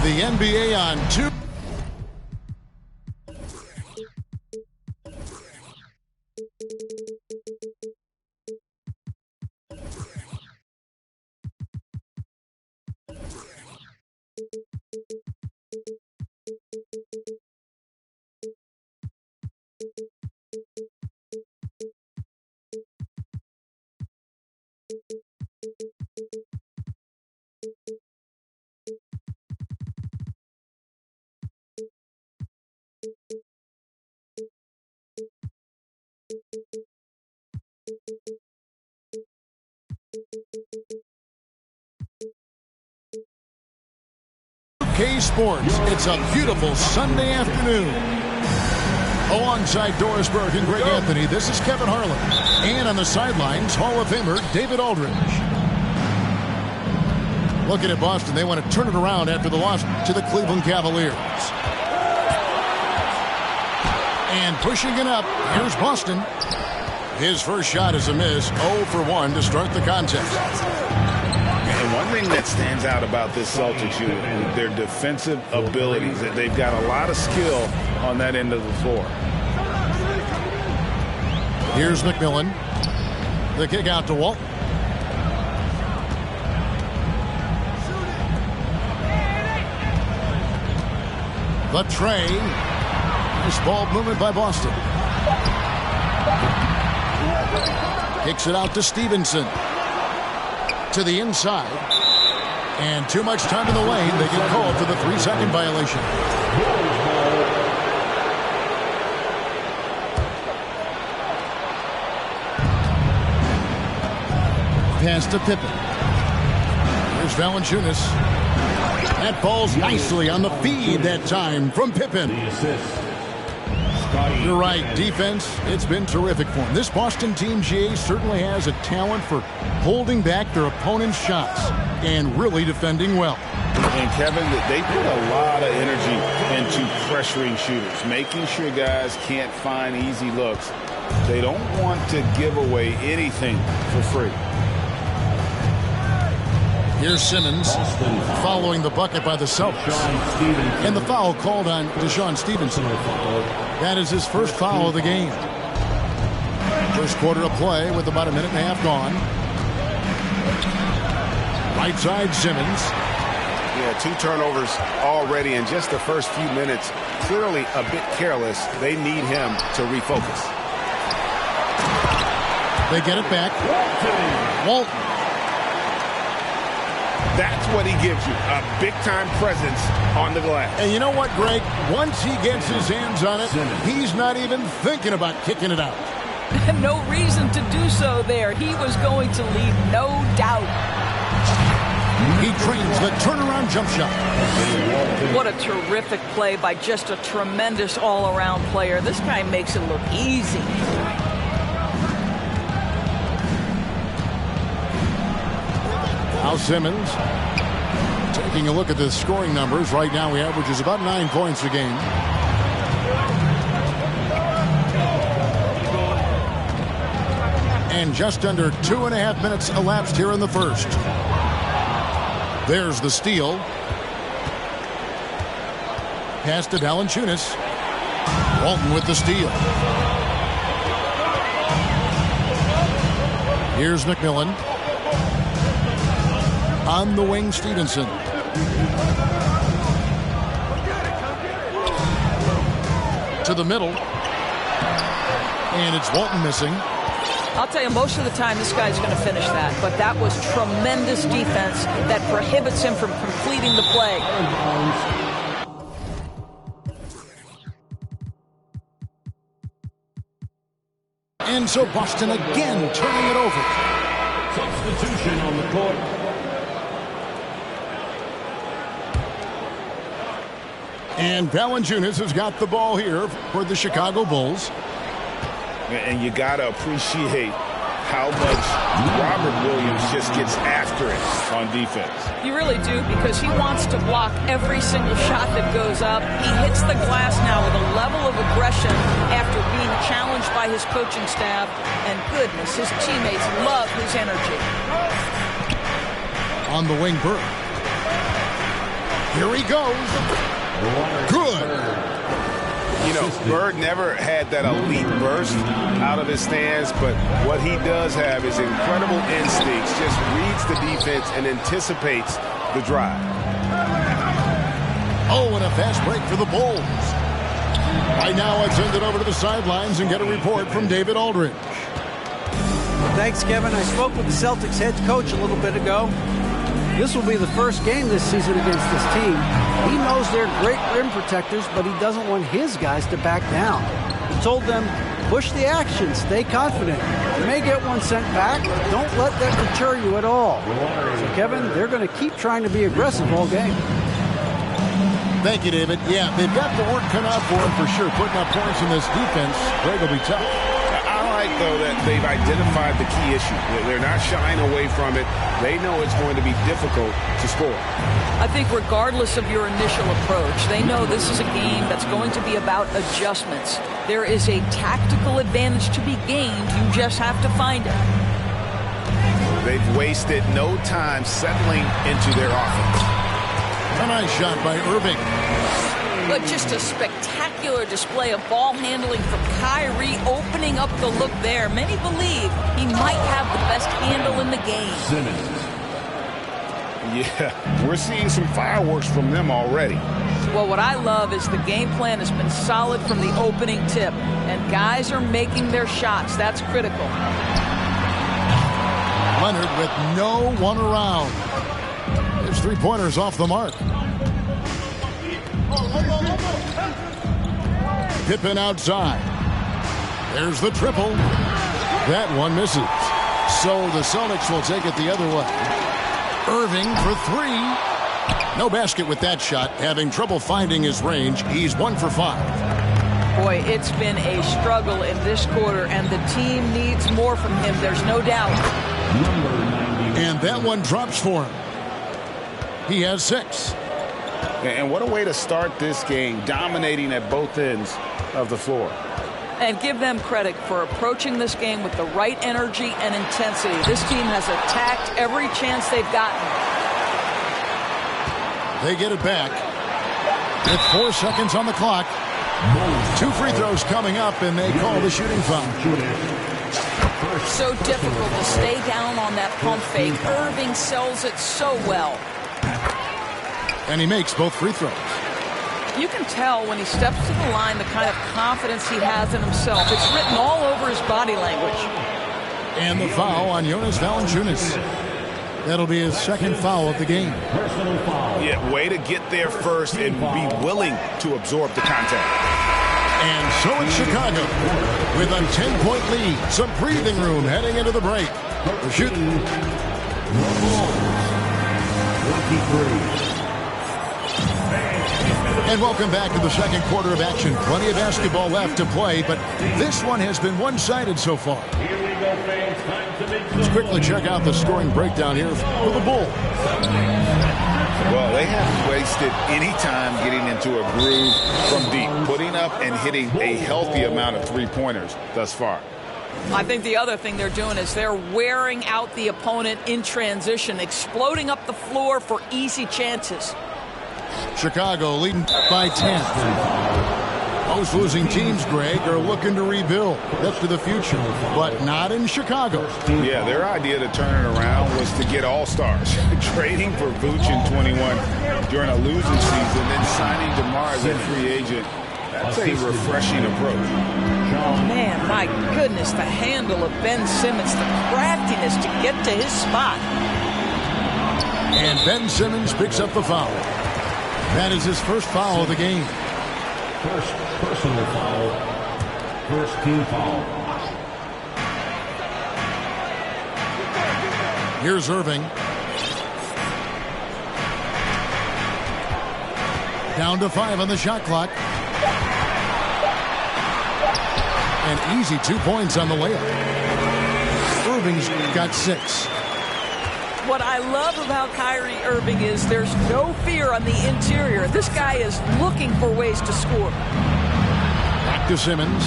The NBA on 2. K Sports. It's a beautiful Sunday afternoon. Alongside Doris Burke and Greg Anthony, this is Kevin Harlan. And on the sidelines, Hall of Famer David Aldridge. Looking at Boston, they want to turn it around after the loss to the Cleveland Cavaliers. And pushing it up, here's Boston. His first shot is a miss, 0 for 1 to start the contest. And one thing that stands out about this Celtics unit is their defensive abilities. That they've got a lot of skill on that end of the floor. Here's McMillan. The kick out to Walt. The tray. Nice ball movement by Boston. Kicks it out to Stevenson. To the inside. And too much time in the lane. They get called for the 3-second violation. Pass to Pippen. Here's Valanciunas. That falls nicely on the feed that time from Pippen. You're right, defense, it's been terrific for him. This Boston team, GA, certainly has a talent for holding back their opponent's shots and really defending well. And Kevin, they put a lot of energy into pressuring shooters, making sure guys can't find easy looks. They don't want to give away anything for free. Here's Simmons following the bucket by the Celtics. And the foul called on Deshaun Stevenson. That is his first foul of the game. First quarter of play with about a minute and a half gone. Right side, Simmons. Yeah, 2 turnovers already in just the first few minutes. Clearly a bit careless. They need him to refocus. They get it back. Walton. That's what he gives you, a big-time presence on the glass. And you know what, Greg? Once he gets his hands on it, he's not even thinking about kicking it out. No reason to do so there. He was going to leave, no doubt. He trains the turnaround jump shot. What a terrific play by just a tremendous all-around player. This guy makes it look easy. Now Simmons taking a look at the scoring numbers. Right now he averages about 9 points a game. And just under 2.5 minutes elapsed here in the first. There's the steal. Pass to Valanciunas. Walton with the steal. Here's McMillan. On the wing, Stevenson. To the middle. And it's Walton missing. I'll tell you, most of the time this guy's going to finish that. But that was tremendous defense that prohibits him from completing the play. And so Boston again turning it over. Substitution on the court. And Valanciunas has got the ball here for the Chicago Bulls. And you got to appreciate how much Robert Williams just gets after it on defense. You really do, because he wants to block every single shot that goes up. He hits the glass now with a level of aggression after being challenged by his coaching staff. And goodness, his teammates love his energy. On the wing, Burke. Here he goes. Good. You know, Bird never had that elite burst out of his stance, but what he does have is incredible instincts, just reads the defense and anticipates the drive. Oh, and a fast break for the Bulls. Right now, I send it over to the sidelines and get a report from David Aldridge. Thanks, Kevin. I spoke with the Celtics head coach a little bit ago. This will be the first game this season against this team. He knows they're great rim protectors, but he doesn't want his guys to back down. He told them, push the action, stay confident. You may get one sent back, but don't let that deter you at all. So, Kevin, they're going to keep trying to be aggressive all game. Thank you, David. Yeah, they've got the work cut out for them for sure. Putting up points in this defense, Greg, will be tough. I like, though, that they've identified the key issue. They're not shying away from it. They know it's going to be difficult to score. I think regardless of your initial approach, they know this is a game that's going to be about adjustments. There is a tactical advantage to be gained. You just have to find it. They've wasted no time settling into their offense. A nice shot by Irving. But just a spectacular display of ball handling from Kyrie, opening up the look there. Many believe he might have the best handle in the game. Simmons. Yeah, we're seeing some fireworks from them already. Well, what I love is the game plan has been solid from the opening tip, and guys are making their shots. That's critical. Leonard with no one around. His three-pointers off the mark. Pippen outside. There's the triple. That one misses. So the Celtics will take it the other way. Irving for three. No basket with that shot. Having trouble finding his range. He's 1 for 5. Boy, it's been a struggle in this quarter, and the team needs more from him. There's no doubt. And that one drops for him. He has 6. And what a way to start this game, dominating at both ends of the floor. And give them credit for approaching this game with the right energy and intensity. This team has attacked every chance they've gotten. They get it back. With 4 seconds on the clock. 2 free throws coming up, and they call the shooting foul. So difficult to stay down on that pump fake. Irving sells it so well. And he makes both free throws. You can tell when he steps to the line the kind of confidence he has in himself. It's written all over his body language. And the foul on Jonas Valanciunas. That'll be his second foul of the game. Yeah, way to get there first and be willing to absorb the contact. And so it's Chicago with a 10-point lead. Some breathing room heading into the break. They're shooting. 23. And welcome back to the second quarter of action. Plenty of basketball left to play, but this one has been one-sided so far. Let's quickly check out the scoring breakdown here for the Bulls. Well, they haven't wasted any time getting into a groove from deep, putting up and hitting a healthy amount of three-pointers thus far. I think the other thing they're doing is they're wearing out the opponent in transition, exploding up the floor for easy chances. Chicago leading by 10. Most losing teams, Greg, are looking to rebuild. That's to the future, but not in Chicago. Yeah, their idea to turn it around was to get all-stars. Trading for Vooch in 21 during a losing season, then signing DeMar as a free agent. That's a refreshing approach. Man, my goodness, the handle of Ben Simmons, the craftiness to get to his spot. And Ben Simmons picks up the foul. That is his first foul of the game. First personal foul. First team foul. Here's Irving. Down to 5 on the shot clock. And easy 2 points on the layup. Irving's got 6. What I love about Kyrie Irving is there's no fear on the interior. This guy is looking for ways to score. Back to Simmons.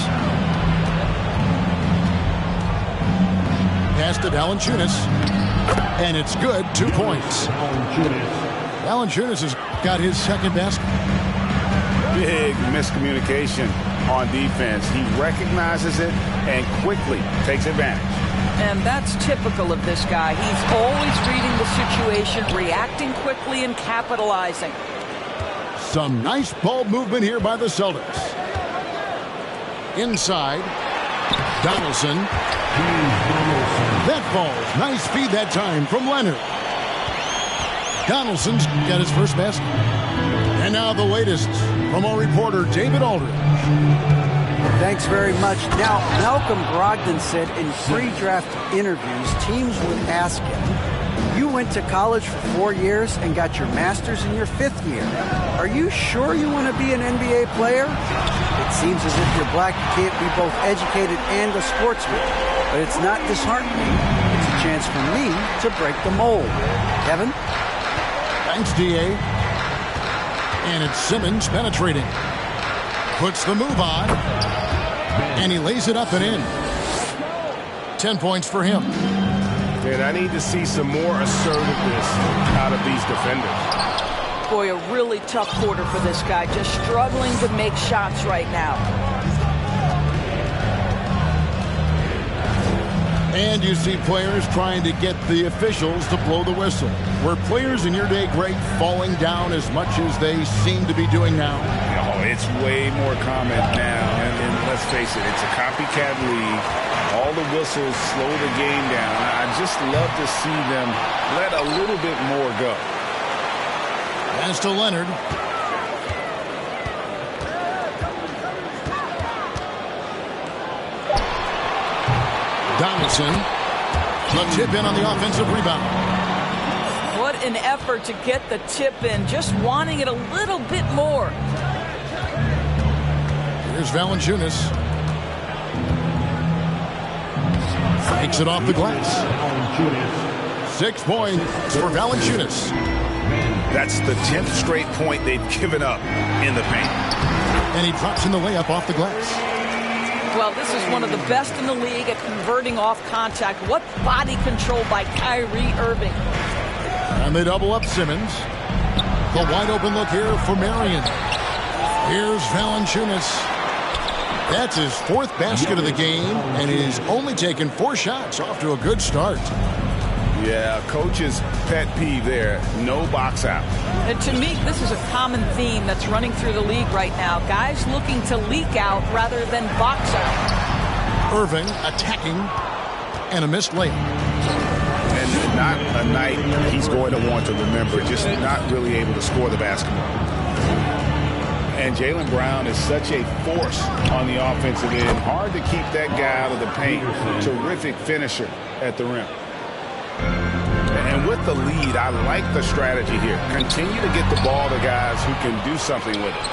Pass to Valanciunas. And it's good. 2 points. Valanciunas has got his second basket. Big miscommunication on defense. He recognizes it and quickly takes advantage. And that's typical of this guy. He's always reading the situation, reacting quickly, and capitalizing. Some nice ball movement here by the Celtics. Inside, Donaldson. That falls. Nice feed that time from Leonard. Donaldson's got his first basket. And now the latest from our reporter, David Aldridge. Thanks very much. Now, Malcolm Brogdon said in pre-draft interviews, teams would ask him, you went to college for 4 years and got your master's in your 5th year. Are you sure you want to be an NBA player? It seems as if you're black, you can't be both educated and a sportsman. But it's not disheartening. It's a chance for me to break the mold. Kevin? Thanks, D.A. And it's Simmons penetrating. Puts the move on. And he lays it up and in. 10 points for him. And I need to see some more assertiveness out of these defenders. Boy, a really tough quarter for this guy. Just struggling to make shots right now. And you see players trying to get the officials to blow the whistle. Were players in your day great falling down as much as they seem to be doing now? Oh, it's way more common now. And let's face it, it's a copycat league. All the whistles slow the game down. I just love to see them let a little bit more go. Pass to Leonard. Donaldson. The tip in on the offensive rebound. What an effort to get the tip in. Just wanting it a little bit more. Here's Valanciunas. Takes it off the glass. 6 points for Valanciunas. That's the 10th straight point they've given up in the paint. And he drops in the layup off the glass. Well, this is one of the best in the league at converting off contact. What body control by Kyrie Irving. And they double up Simmons. The wide open look here for Marion. Here's Valanciunas. That's his 4th basket of the game, and he's only taken 4 shots. Off to a good start. Yeah, coach's pet peeve there. No box out. And to me, this is a common theme that's running through the league right now. Guys looking to leak out rather than box out. Irving attacking, and a missed layup. And not a night he's going to want to remember. Just not really able to score the basketball. And Jaylen Brown is such a force on the offensive end. Hard to keep that guy out of the paint. Terrific finisher at the rim. And with the lead, I like the strategy here. Continue to get the ball to guys who can do something with it.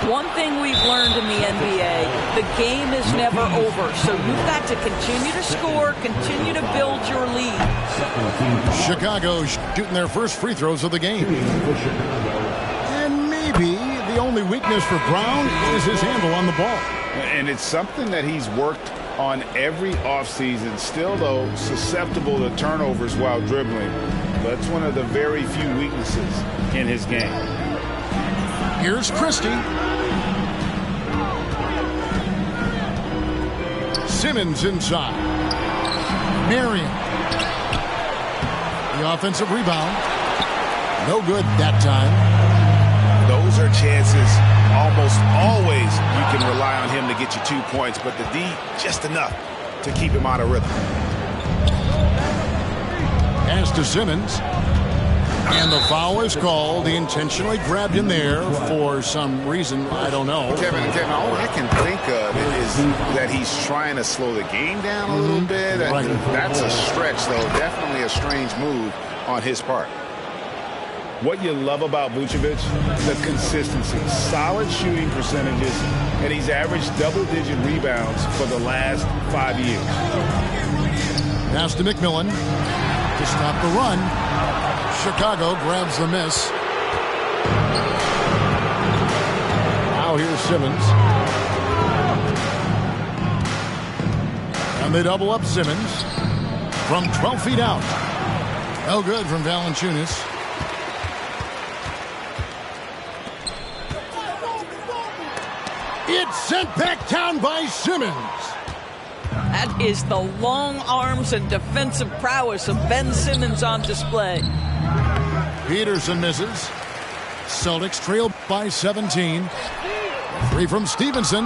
One thing we've learned in the NBA, the game is never over. So you've got to continue to score, continue to build your lead. Chicago shooting their first free throws of the game. And maybe the only weakness for Brown is his handle on the ball. And it's something that he's worked on every offseason. Still, though, susceptible to turnovers while dribbling. That's one of the very few weaknesses in his game. Here's Christie. Simmons inside. Marion. The offensive rebound. No good that time. Those are chances almost always you can rely on him to get you 2 points, but the D just enough to keep him out of rhythm. Pass to Simmons. And the foul is called. He intentionally grabbed him there for some reason. I don't know. Kevin, all I can think of is that he's trying to slow the game down a little bit. Right. That's a stretch, though. Definitely a strange move on his part. What you love about Vucevic, the consistency, solid shooting percentages, and he's averaged double-digit rebounds for the last 5 years. Pass to McMillan to stop the run. Chicago grabs the miss. Now here's Simmons. And they double up Simmons from 12 feet out. No good from Valanciunas. It's sent back down by Simmons. That is the long arms and defensive prowess of Ben Simmons on display. Peterson misses. Celtics trail by 17. 3 from Stevenson.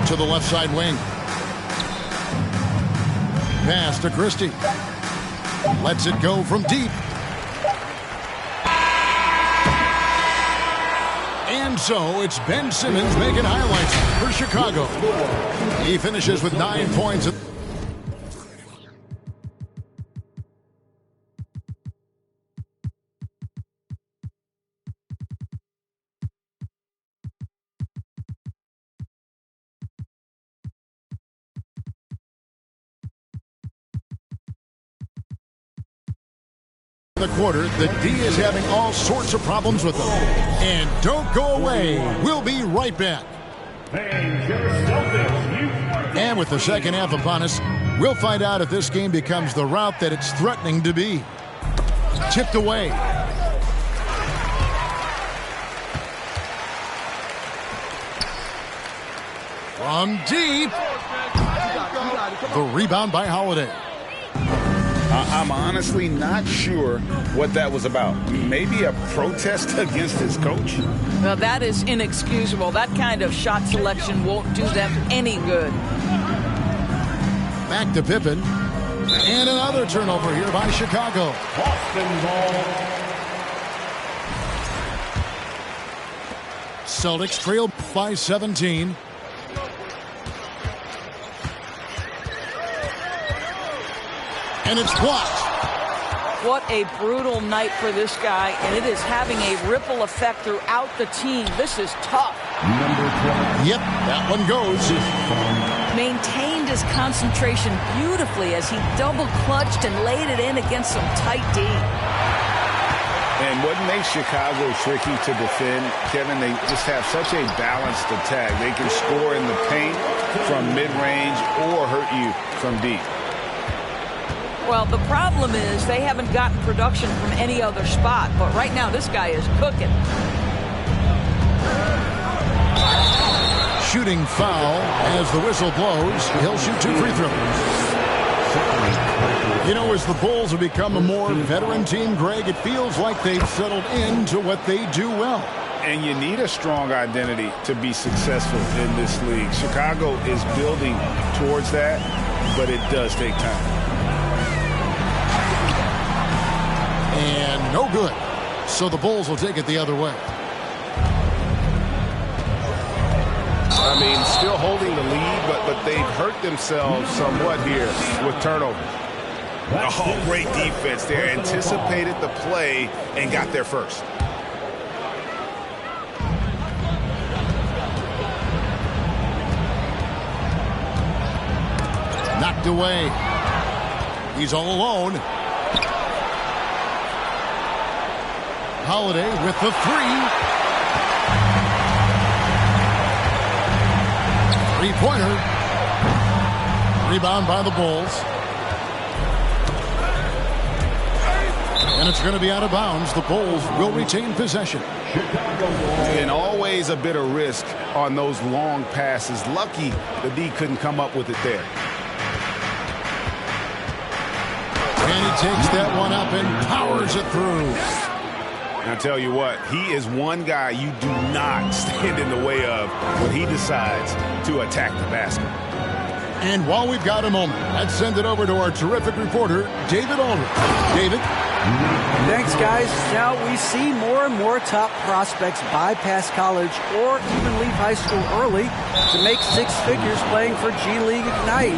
To the left side wing. Pass to Christie. Lets it go from deep. And so it's Ben Simmons making highlights for Chicago. He finishes with 9 points. The quarter, the D is having all sorts of problems with them. And don't go away. We'll be right back. And with the second half upon us, we'll find out if this game becomes the route that it's threatening to be. Tipped away. From deep. The rebound by Holiday. I'm honestly not sure what that was about. Maybe a protest against his coach? Well, that is inexcusable. That kind of shot selection won't do them any good. Back to Pippen. And another turnover here by Chicago. Boston ball. Celtics trail by 17. And it's blocked. What a brutal night for this guy, and it is having a ripple effect throughout the team. This is tough. Number 12. Yep, that one goes. Maintained his concentration beautifully as he double clutched and laid it in against some tight D. And what makes Chicago tricky to defend, Kevin, they just have such a balanced attack. They can score in the paint from mid-range or hurt you from deep. Well, the problem is they haven't gotten production from any other spot. But right now, this guy is cooking. Shooting foul as the whistle blows. He'll shoot 2 free throws. You know, as the Bulls have become a more veteran team, Greg, it feels like they've settled into what they do well. And you need a strong identity to be successful in this league. Chicago is building towards that, but it does take time. And no good. So the Bulls will take it the other way. I mean, still holding the lead, but they've hurt themselves somewhat here with turnover. Oh, great defense there. Anticipated the play and got there first. Knocked away. He's all alone. Holiday with the 3. 3-pointer. Rebound by the Bulls. And it's going to be out of bounds. The Bulls will retain possession. And always a bit of risk on those long passes. Lucky the D couldn't come up with it there. And he takes that one up and powers it through. And I tell you what, he is one guy you do not stand in the way of when he decides to attack the basket. And while we've got a moment, let's send it over to our terrific reporter, David Aldridge. David? Thanks, guys. Now we see more and more top prospects bypass college or even leave high school early to make 6 figures playing for G League Ignite.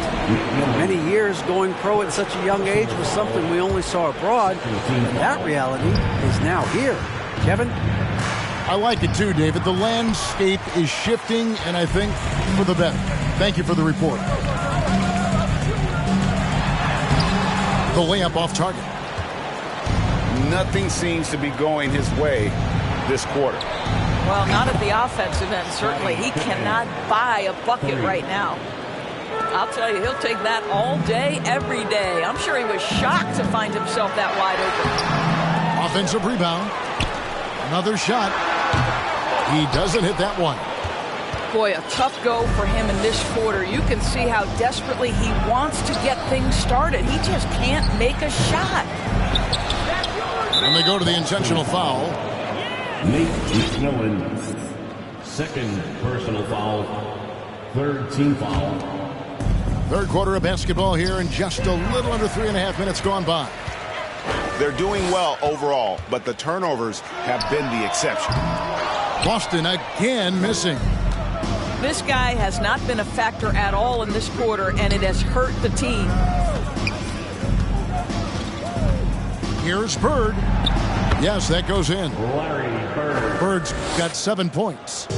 Many years going pro at such a young age was something we only saw abroad, and that reality is now here. Kevin? I like it too, David. The landscape is shifting, and I think for the better. Thank you for the report. The layup off target. Nothing seems to be going his way this quarter. Well, not at the offensive end, certainly. He cannot buy a bucket right now. I'll tell you, he'll take that all day, every day. I'm sure he was shocked to find himself that wide open. Offensive rebound. Another shot. He doesn't hit that one. Boy, a tough go for him in this quarter. You can see how desperately he wants to get things started. He just can't make a shot. And they go to the intentional foul. Nate McMillan, second personal foul, third team foul. Third quarter of basketball here, and just a little under 3.5 minutes gone by. They're doing well overall, but the turnovers have been the exception. Boston again missing. This guy has not been a factor at all in this quarter, and it has hurt the team. Here's Bird. Yes, that goes in. Larry Bird. Bird's got 7 points.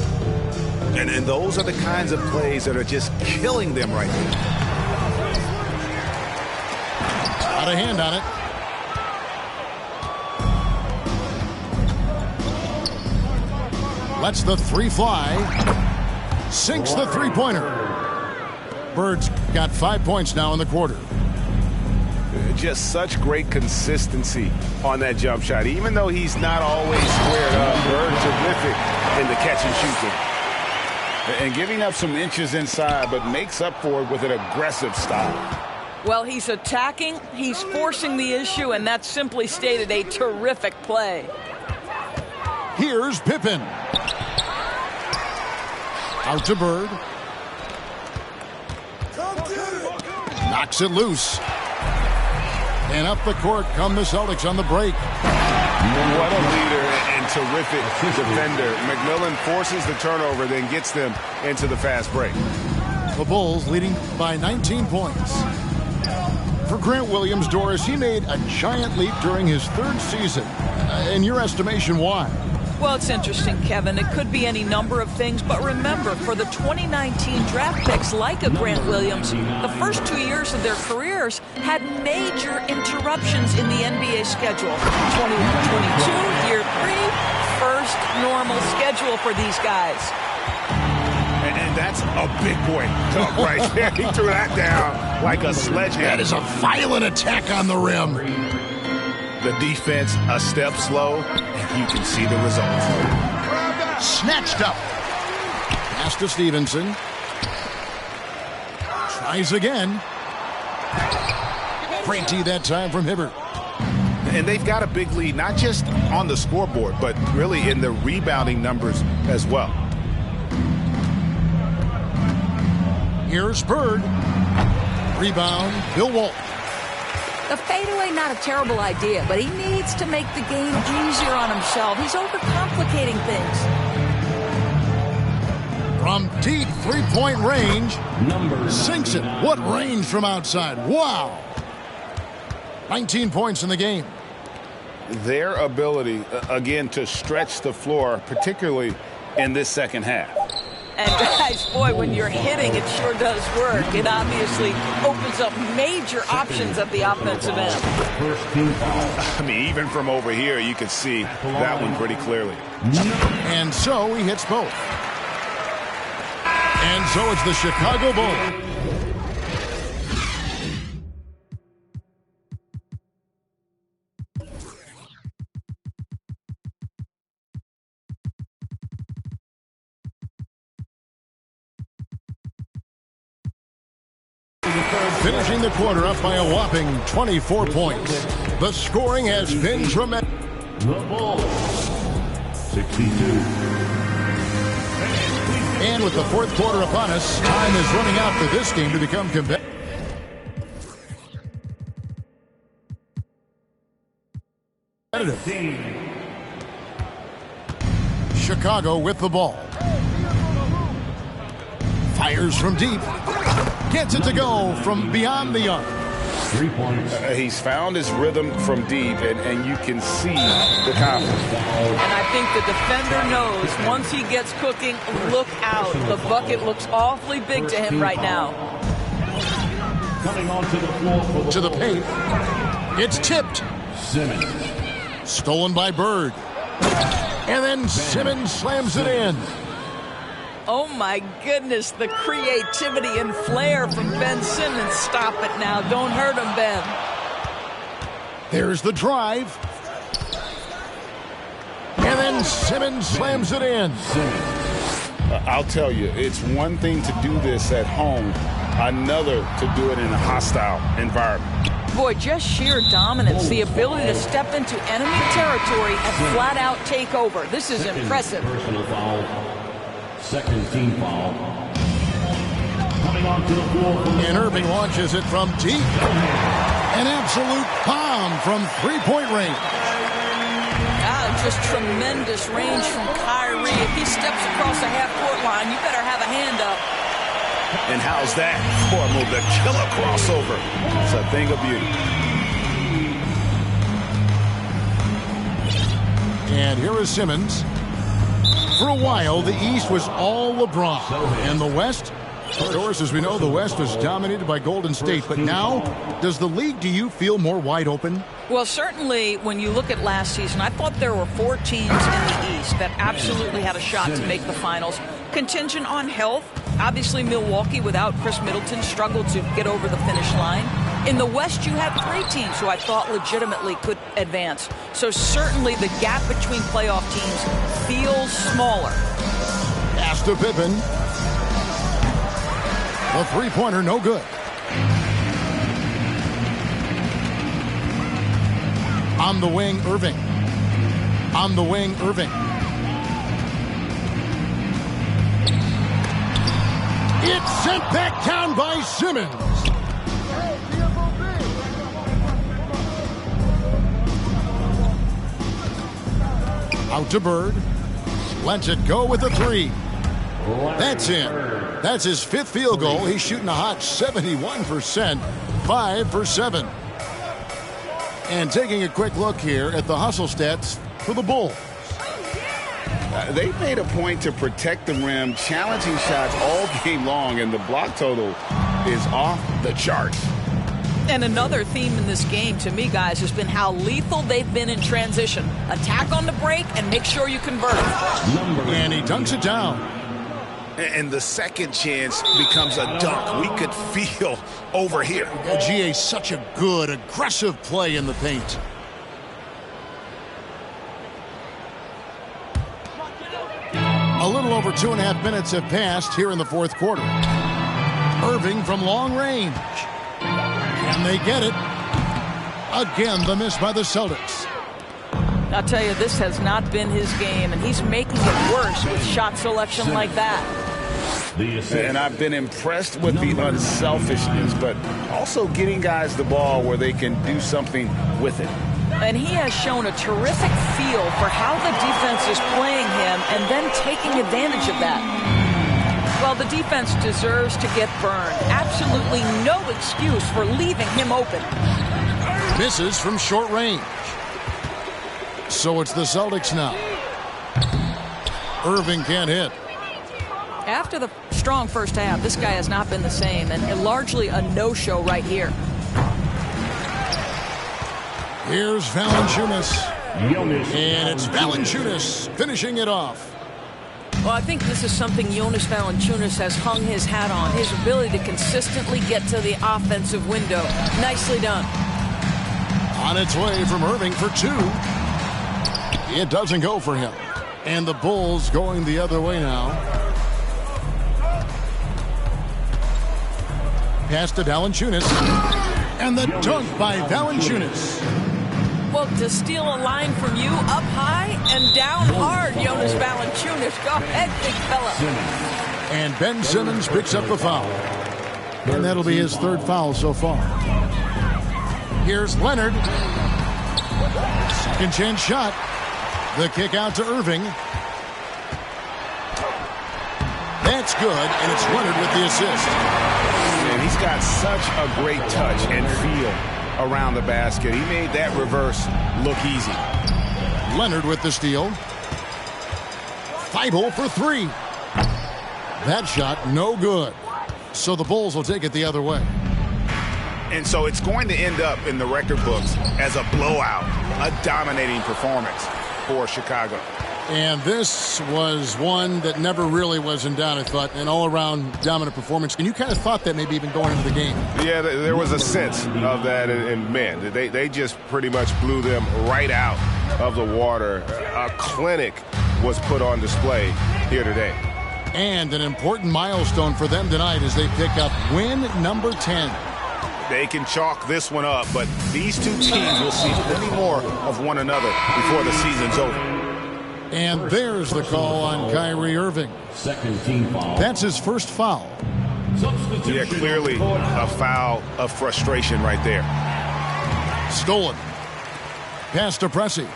And those are the kinds of plays that are just killing them right now. Got a hand on it. Lets the three fly. Sinks the three-pointer. Bird's got 5 points now in the quarter. Just such great consistency on that jump shot. Even though he's not always squared up, Bird terrific in the catch and shoot game. And giving up some inches inside, but makes up for it with an aggressive style. Well, he's attacking, he's forcing the issue, and that's simply stated a terrific play. Here's Pippen. Out to Bird. Knocks it loose. And up the court come the Celtics on the break. What a leader and terrific defender. McMillan forces the turnover, then gets them into the fast break. The Bulls leading by 19 points. For Grant Williams, Doris, he made a giant leap during his third season. In your estimation, why? Well, it's interesting, Kevin. It could be any number of things, but remember, for the 2019 draft picks like a Grant Williams, the first 2 years of their careers had major interruptions in the NBA schedule. 21-22, year 3, first normal schedule for these guys. And that's a big boy dunk right there. He threw that down like a sledgehammer. That is a violent attack on the rim. The defense a step slow, and you can see the results. Snatched up. Pass to Stevenson. Tries again. Great tee that time from Hibbert. And they've got a big lead, not just on the scoreboard, but really in the rebounding numbers as well. Here's Bird. Rebound, Bill Walton. The fadeaway, not a terrible idea, but he needs to make the game easier on himself. He's overcomplicating things. From deep three-point range, sinks it. What range from outside. Wow. 19 points in the game. Their ability, again, to stretch the floor, particularly in this second half. And guys, boy, when you're hitting, it sure does work. It obviously opens up major options at the offensive end. I mean, even from over here, you can see that one pretty clearly. And so he hits both. And so it's the Chicago Bulls. Finishing the quarter up by a whopping 24 points. The scoring has been tremendous. The Bulls, 62. And with the fourth quarter upon us, time is running out for this game to become competitive. Chicago with the ball. Fires from deep. Gets it to go from beyond the arc. 3 points. He's found his rhythm from deep, and you can see the confidence. And I think the defender knows once he gets cooking, look out. The bucket looks awfully big to him right now. Coming onto the floor for To the paint. It's tipped. Simmons. Stolen by Bird. And then Simmons slams it in. Oh, my goodness, the creativity and flair from Ben Simmons. Stop it now. Don't hurt him, Ben. There's the drive. And then Simmons slams it in. I'll tell you, it's one thing to do this at home, another to do it in a hostile environment. Boy, just sheer dominance, the ability to step into enemy territory and flat out take over. This is impressive. Personal foul. Second team foul. Coming onto the floor. And Irving launches it from deep. An absolute bomb from three-point range. Just tremendous range from Kyrie. If he steps across the half-court line, you better have a hand up. And how's that for a move? The killer crossover. It's a thing of beauty. And here is Simmons. For a while, the East was all LeBron. And the West, of course, as we know, the West was dominated by Golden State. But now, does the league, do you feel more wide open? Well, certainly when you look at last season, I thought there were 4 teams in the East that absolutely had a shot to make the finals. Contingent on health. Obviously, Milwaukee, without Chris Middleton, struggled to get over the finish line. In the West, you had 3 teams who I thought legitimately could advance. So certainly the gap between playoff teams feels smaller. Pass to Pippen. The three-pointer, no good. On the wing, Irving. On the wing, Irving. It's sent back down by Simmons. Out to Bird. Lets it go with a 3. That's in. That's his 5th field goal. He's shooting a hot 71%. 5 for 7. And taking a quick look here at the hustle stats for the Bulls. They made a point to protect the rim, challenging shots all game long, and the block total is off the charts. And another theme in this game, to me, guys, has been how lethal they've been in transition. Attack on the break and make sure you convert. And he dunks it down. And the second chance becomes a dunk. We could feel over here. GA, such a good, aggressive play in the paint. A little over 2.5 minutes have passed here in the fourth quarter. Irving from long range. Can they get it? Again, the miss by the Celtics. I'll tell you, this has not been his game, and he's making it worse with shot selection like that. And I've been impressed with the unselfishness, but also getting guys the ball where they can do something with it. And he has shown a terrific feel for how the defense is playing him and then taking advantage of that. Well, the defense deserves to get burned. Absolutely no excuse for leaving him open. Misses from short range. So it's the Celtics now. Irving can't hit. After the strong first half, this guy has not been the same, and largely a no-show right here. Here's Valanciunas. And it's Valanciunas finishing it off. Well, I think this is something Jonas Valanciunas has hung his hat on, his ability to consistently get to the offensive window. Nicely done. On its way from Irving for 2. It doesn't go for him. And the Bulls going the other way now. Pass to Valanciunas. And the dunk by Valanciunas. Well, to steal a line from you up high and down hard, Jonas Valanciunas. Go ahead, big fella. And Ben Simmons picks up the foul. And that'll be his 3rd foul so far. Here's Leonard. Second chance shot. The kick out to Irving. That's good, and it's Leonard with the assist. And he's got such a great touch and feel around the basket. He made that reverse look easy. Leonard with the steal. Thibault for 3. That shot no good. So the Bulls will take it the other way. And so it's going to end up in the record books as a blowout, a dominating performance for Chicago. And this was one that never really was in doubt, I thought, an all-around dominant performance. And you kind of thought that maybe even going into the game. Yeah, there was a sense of that, and man, they just pretty much blew them right out of the water. A clinic was put on display here today. And an important milestone for them tonight as they pick up win number 10. They can chalk this one up, but these two teams will see plenty more of one another before the season's over. And there's the call on Kyrie Irving. Second team foul. That's his first foul. Yeah, clearly a foul of frustration right there. Stolen. Pass to Pressey.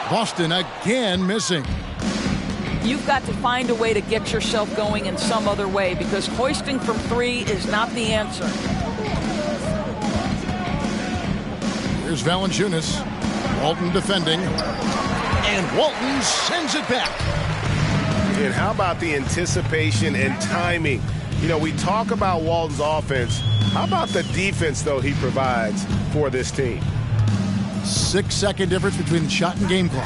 Boston again missing. You've got to find a way to get yourself going in some other way because hoisting from three is not the answer. Here's Valanciunas. Walton defending. And Walton sends it back. And how about the anticipation and timing? You know, we talk about Walton's offense. How about the defense, though, he provides for this team? 6-second difference between shot and game clock.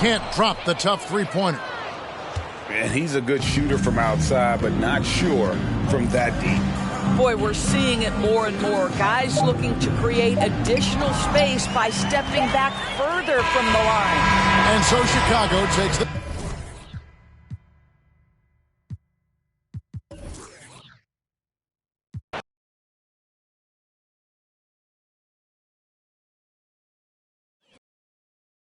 Can't drop the tough three-pointer. And he's a good shooter from outside, but not sure from that deep. Boy, we're seeing it more and more. Guys looking to create additional space by stepping back further from the line. And so Chicago takes the